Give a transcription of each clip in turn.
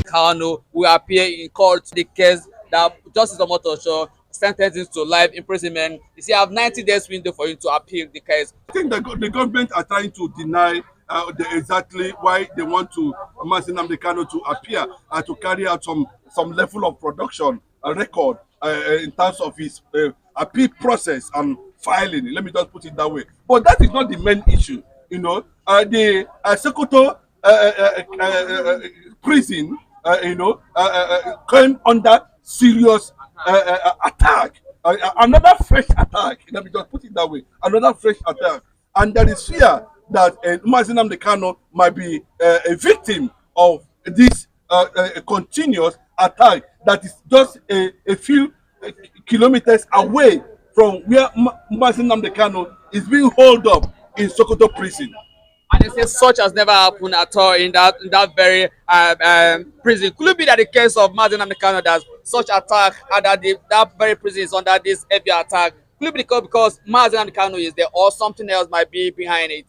Kanu will appear in court the case that Justice Omotosho sentenced him to life imprisonment. You see, I have 90 days window for you to appeal the case. I think the government are trying to deny exactly why they want to Nnamdi Kanu to appear and to carry out some level of production record in terms of his appeal process and filing. Let me just put it that way. But that is not the main issue. You know, the Sokoto prison, came under serious attack. Another fresh attack. Let me just put it that way. Another fresh attack, and there is fear that Nnamdi Kanu might be a victim of this continuous attack that is just a few kilometers away from where Nnamdi Kanu is being held up in Sokoto prison. And they say such has never happened at all in that very prison. Could it be that the case of Nnamdi Kanu that such attack that very prison is under this heavy attack? Could it be because Nnamdi Kanu is there or something else might be behind it?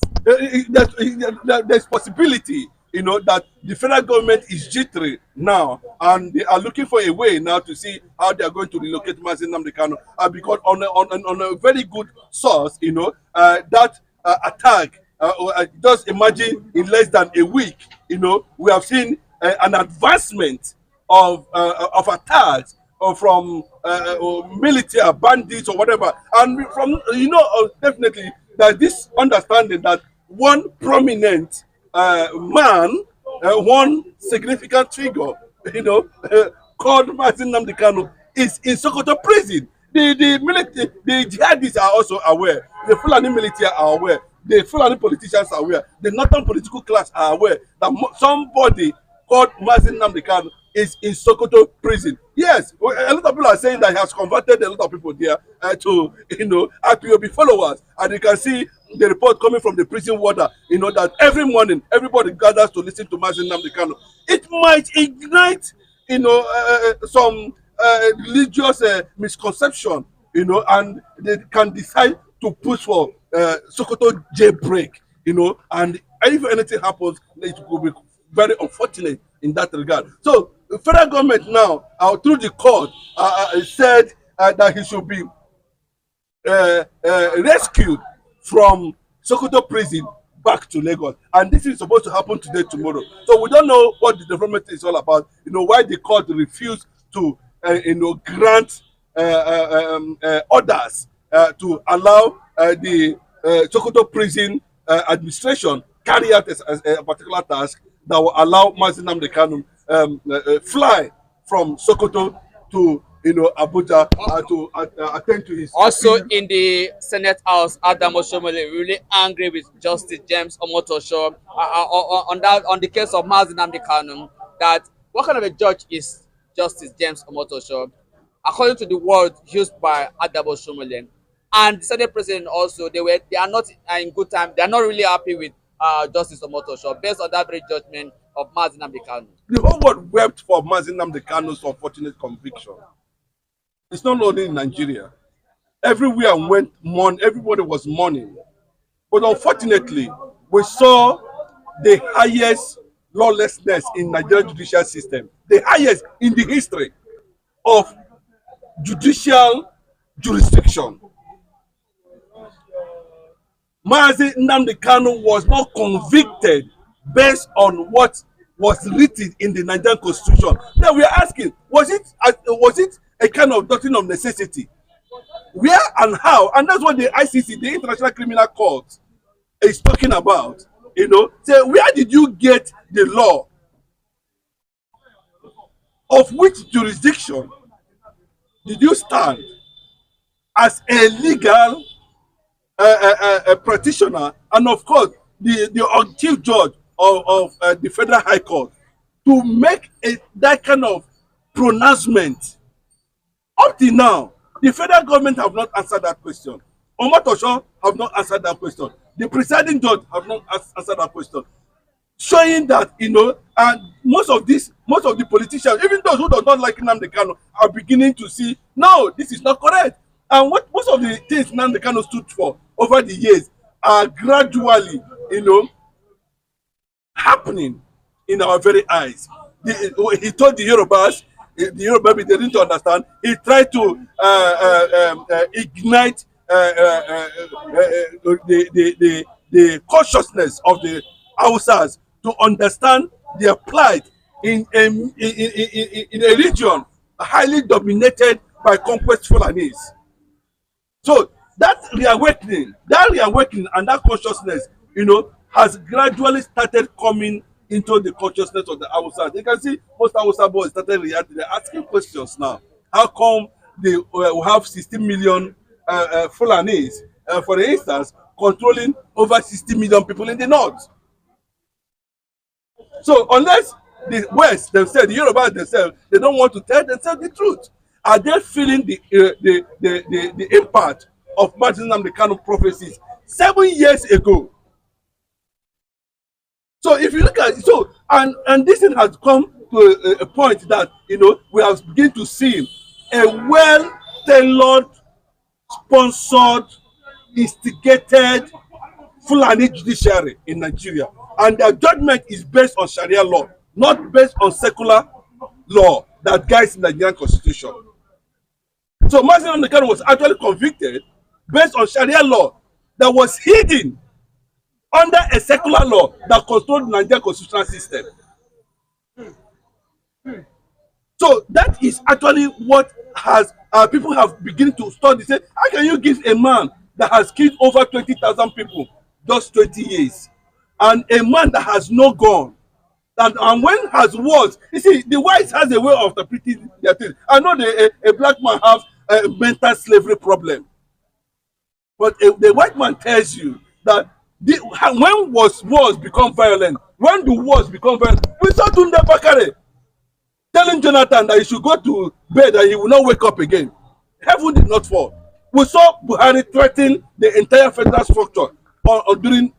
There's possibility, that the federal government is jittery now, and they are looking for a way now to see how they are going to relocate Nnamdi Kanu. Because on a very good source, that attack. Just imagine in less than a week, we have seen an advancement of attacks from military bandits or whatever, and from definitely that this understanding that one prominent man, one significant figure, called Nnamdi Kanu is in Sokoto prison. The military, the jihadists are also aware. The Fulani military are aware. The Fulani politicians are aware. The northern political class are aware that somebody called Nnamdi Kanu is in Sokoto prison. Yes, a lot of people are saying that he has converted a lot of people there to, IPOB followers. And you can see the report coming from the prison warder, that every morning everybody gathers to listen to Nnamdi Kanu. It might ignite, some religious misconception, and they can decide to push for Sokoto jailbreak, and if anything happens, it will be very unfortunate in that regard. So the federal government now, through the court, said that he should be rescued from Sokoto prison back to Lagos, and this is supposed to happen today, tomorrow. So we don't know what the development is all about. Why the court refused to, grant orders to allow the Sokoto prison administration carry out a particular task that will allow Nnamdi Kanu fly from Sokoto to Abuja to attend to his. Also in the Senate House, Adam Oshomole really angry with Justice James Omotosho on the case of Nnamdi Kanu. That what kind of a judge is Justice James Omotosho? According to the word used by Adam Oshomole. And the Senate president also, they are not in good time. They are not really happy with Justice Omotosho based on that very judgment of Nnamdi Kanu. The whole world wept for Nnamdi Kanu's unfortunate conviction. It's not only in Nigeria. Everywhere everybody was mourning. But unfortunately, we saw the highest lawlessness in Nigerian judicial system, the highest in the history of judicial jurisdiction. Nnamdi Kanu was not convicted based on what was written in the Nigerian Constitution. Now we are asking, was it a kind of doctrine of necessity? Where and how? And that's what the ICC, the International Criminal Court, is talking about. Say, where did you get the law? Of which jurisdiction did you stand as a legal a practitioner, and of course the chief judge of the Federal High Court, to make that kind of pronouncement? Up till now, the federal government have not answered that question. Omotosho have not answered that question. The presiding judge have not answered that question. Showing that, and most of the politicians, even those who do not like Nnamdi Kanu, are beginning to see, no, this is not correct. And what most of the things Nnamdi Kanu stood for over the years are gradually, happening in our very eyes. He told the Yorubas, the Yoruba they didn't understand. He tried to ignite the consciousness of the Hausas to understand their plight in a region highly dominated by conquest Fulanis. So that reawakening and that consciousness, has gradually started coming into the consciousness of the Hausa. You can see most Hausa boys started reacting. They're asking questions now. How come they have 16 million Fulanis, for instance, controlling over 60 million people in the north? So unless the West themselves, the Yorubas themselves, they don't want to tell themselves the truth. Are they feeling the impact of Martin Nnamdi Kanu prophecies 7 years ago? So if you look at it, so and this thing has come to a point that we have begin to see a well-tailored, sponsored, instigated Fulani judiciary in Nigeria, and their judgment is based on Sharia law, not based on secular law that guides the Nigerian constitution. So Mazi Nnamdi Kanu was actually convicted based on Sharia law that was hidden under a secular law that controlled the Nigerian constitutional system. So that is actually what has people have begun to study. Say, how can you give a man that has killed over 20,000 people just 20 years, and a man that has no gun, and when has wars? You see, the whites has a way of interpreting their things. I know a black man have a mental slavery problem, but the white man tells you that when wars become violent, when the wars become violent, we saw Tunde Bakare telling Jonathan that he should go to bed and he will not wake up again. Heaven did not fall. We saw Buhari threaten the entire federal structure during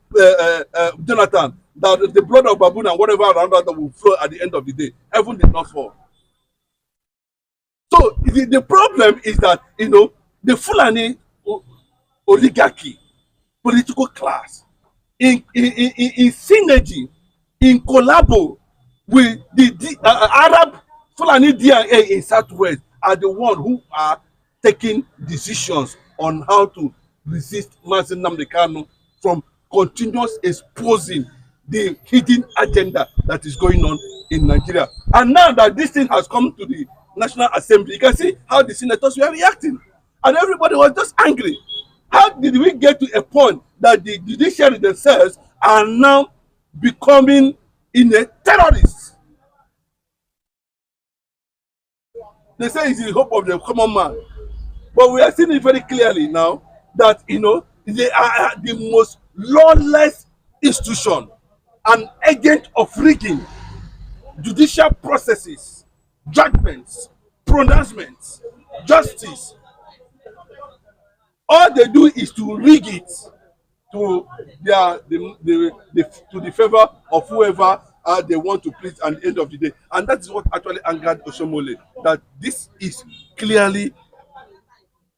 Jonathan, that the blood of baboon and whatever around that will flow at the end of the day. Heaven did not fall. So the problem is that the Fulani oligarchy, political class, in synergy, in collabo with the Arab Fulani DNA in Southwest, are the ones who are taking decisions on how to resist Mazi Nnamdi Kanu from continuous exposing the hidden agenda that is going on in Nigeria. And now that this thing has come to the National Assembly, you can see how the senators were reacting, and everybody was just angry. How did we get to a point that the judiciary themselves are now becoming a terrorist? They say it's the hope of the common man, but we are seeing it very clearly now that they are the most lawless institution, an agent of rigging judicial processes, judgments, pronouncements, justice. All they do is to rig it to to the favor of whoever they want to please at the end of the day. And that is what actually angered Oshomole, that this is clearly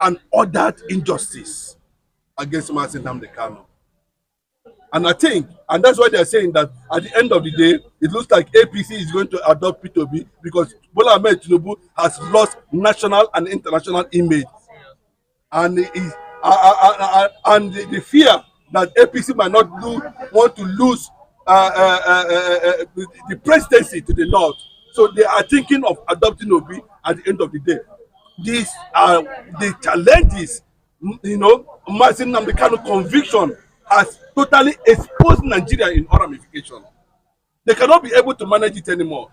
an ordered injustice against Mazi Nnamdi Kanu. And I think, and that's why they're saying that at the end of the day, it looks like APC is going to adopt P2B, because Bola Ahmed Tinubu has lost national and international image. And the fear that APC might not want to lose the presidency to the north, so they are thinking of adopting Obi at the end of the day. These are the challenges. Mazi Nnamdi Kanu conviction has totally exposed Nigeria in all ramifications. They cannot be able to manage it anymore.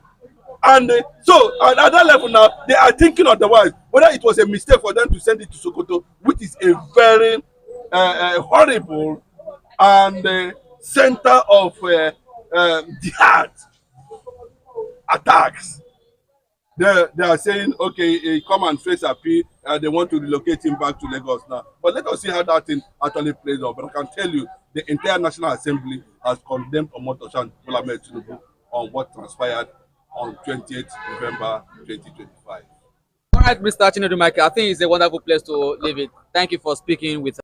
And so at that level now, they are thinking otherwise, whether it was a mistake for them to send it to Sokoto, which is a very horrible and center of jihad attacks. They are saying, okay, come and face appeal. They want to relocate him back to Lagos now. But let us see how that thing actually plays out. But I can tell you, the entire National Assembly has condemned Omotoshan Bola Ahmed Tinubu on what transpired on 28th November 2025. All right, Mr. Chinedu Michael, I think it's a wonderful place to leave it. Thank you for speaking with us.